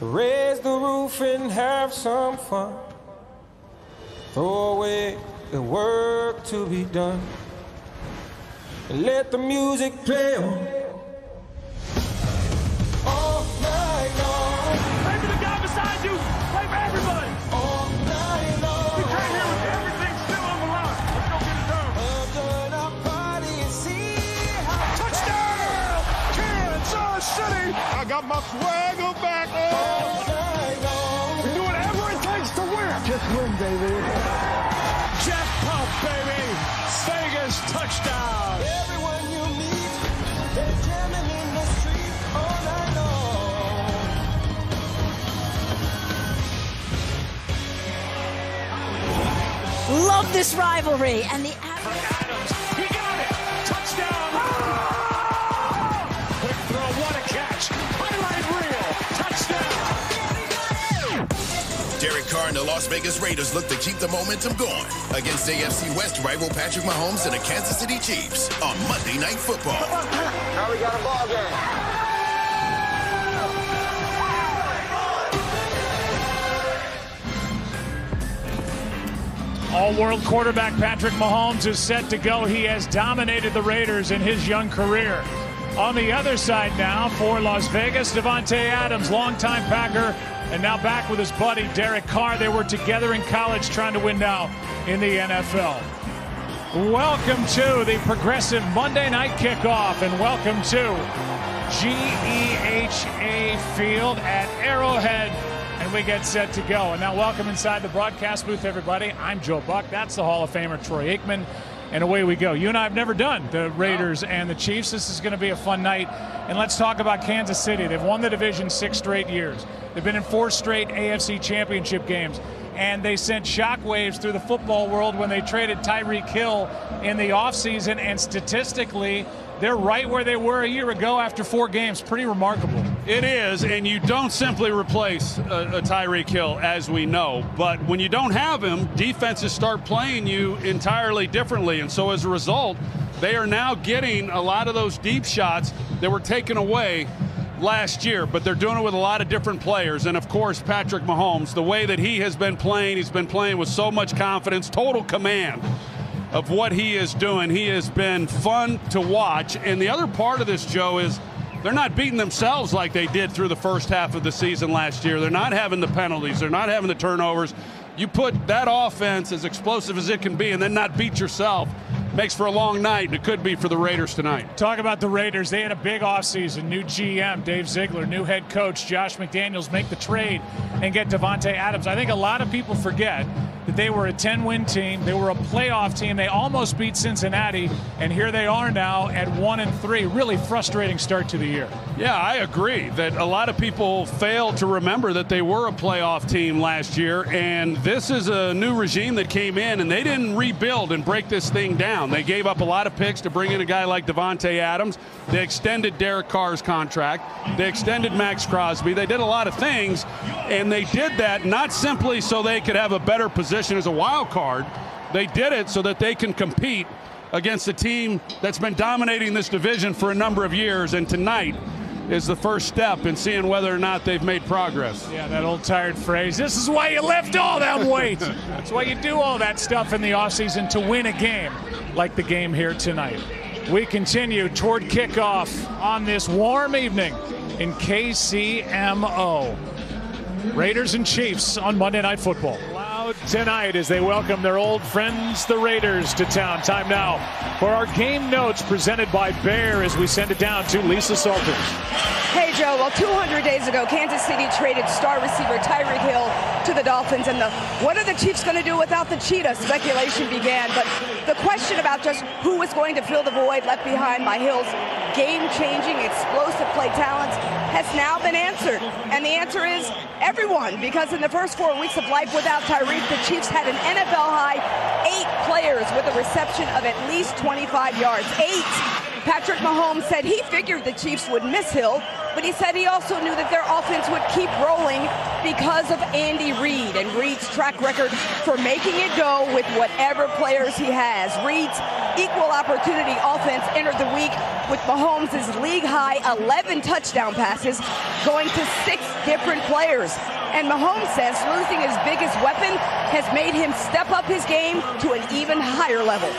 Raise the roof and have some fun. Throw away the work to be done. And let the music play on. All night long. Play for the guy beside you. Play for everybody. All night long. We came here with everything still on the line. Let's go get it done. Turn our party and see how. Touchdown! Kansas City! I got my swagger back. All night long. We do whatever it takes to win. Just win, baby. Jet pump, baby. Vegas touchdown. Everyone you meet, they're jamming in the street all night long. Love this rivalry and the Adams, he got it. Touchdown. Quick throw, what a catch. Highlight reel. Touchdown. Derek Carr and the Las Vegas Raiders look to keep the momentum going against AFC West rival Patrick Mahomes and the Kansas City Chiefs on Monday Night Football. Now we got a ball game. All-world quarterback Patrick Mahomes is set to go. He has dominated the Raiders in his young career. On the other side now for Las Vegas, Davante Adams, longtime Packer, and now back with his buddy Derek Carr. They were together in college trying to win now in the NFL. Welcome to the Progressive Monday Night Kickoff, and welcome to GEHA Field at Arrowhead. And we get set to go. And now welcome inside the broadcast booth, everybody. I'm Joe Buck. That's the Hall of Famer, Troy Aikman. And away we go. You and I have never done the Raiders and the Chiefs. This is going to be a fun night. And let's talk about Kansas City. They've won the division 6 straight years. They've been in 4 straight AFC championship games. And they sent shockwaves through the football world when they traded Tyreek Hill in the offseason. And statistically, they're right where they were a year ago after 4 games. Pretty remarkable. It is, and you don't simply replace a Tyreek Hill, as we know. But when you don't have him, defenses start playing you entirely differently. And so as a result, they are now getting a lot of those deep shots that were taken away last year. But they're doing it with a lot of different players. And, of course, Patrick Mahomes, the way that he has been playing, he's been playing with so much confidence, total command of what he is doing. He has been fun to watch. And the other part of this, Joe, is they're not beating themselves like they did through the first half of the season last year. They're not having the penalties. They're not having the turnovers. You put that offense as explosive as it can be and then not beat yourself. Makes for a long night, and it could be for the Raiders tonight. Talk about the Raiders. They had a big offseason. New GM, Dave Ziegler, new head coach, Josh McDaniels, make the trade and get Davante Adams. I think a lot of people forget that they were a 10-win team. They were a playoff team. They almost beat Cincinnati, and here they are now at 1-3. Really frustrating start to the year. Yeah, I agree that a lot of people fail to remember that they were a playoff team last year, and this is a new regime that came in, and they didn't rebuild and break this thing down. They gave up a lot of picks to bring in a guy like Davante Adams. They extended Derek Carr's contract. They extended Max Crosby. They did a lot of things, and they did that not simply so they could have a better position as a wild card. They did it so that they can compete against a team that's been dominating this division for a number of years, and tonight is the first step in seeing whether or not they've made progress. Yeah, that old tired phrase, this is why you lift all that weight. That's why you do all that stuff in the offseason, to win a game like the game here tonight. We continue toward kickoff on this warm evening in KCMO. Raiders and Chiefs on Monday Night Football. Loud tonight as they welcome their old friends, the Raiders, to town. Time now for our game notes presented by Bear as we send it down to Lisa Salters. Hey, Joe. Well, 200 days ago, Kansas City traded star receiver Tyreek Hill to the Dolphins. And what are the Chiefs going to do without the cheetah? Speculation began. But the question about just who was going to fill the void left behind by Hill's game-changing, explosive play talents has now been answered. And the answer is everyone, because in the first 4 weeks of life without Tyreek, the Chiefs had an NFL-high 8 players with a reception of at least 25 yards. 8. Patrick Mahomes said he figured the Chiefs would miss Hill, but he said he also knew that their offense would keep rolling because of Andy Reid and Reid's track record for making it go with whatever players he has. Reid's equal opportunity offense entered the week with Mahomes' league-high 11 touchdown passes going to 6 different players. And Mahomes says losing his biggest weapon has made him step up his game to an even higher level.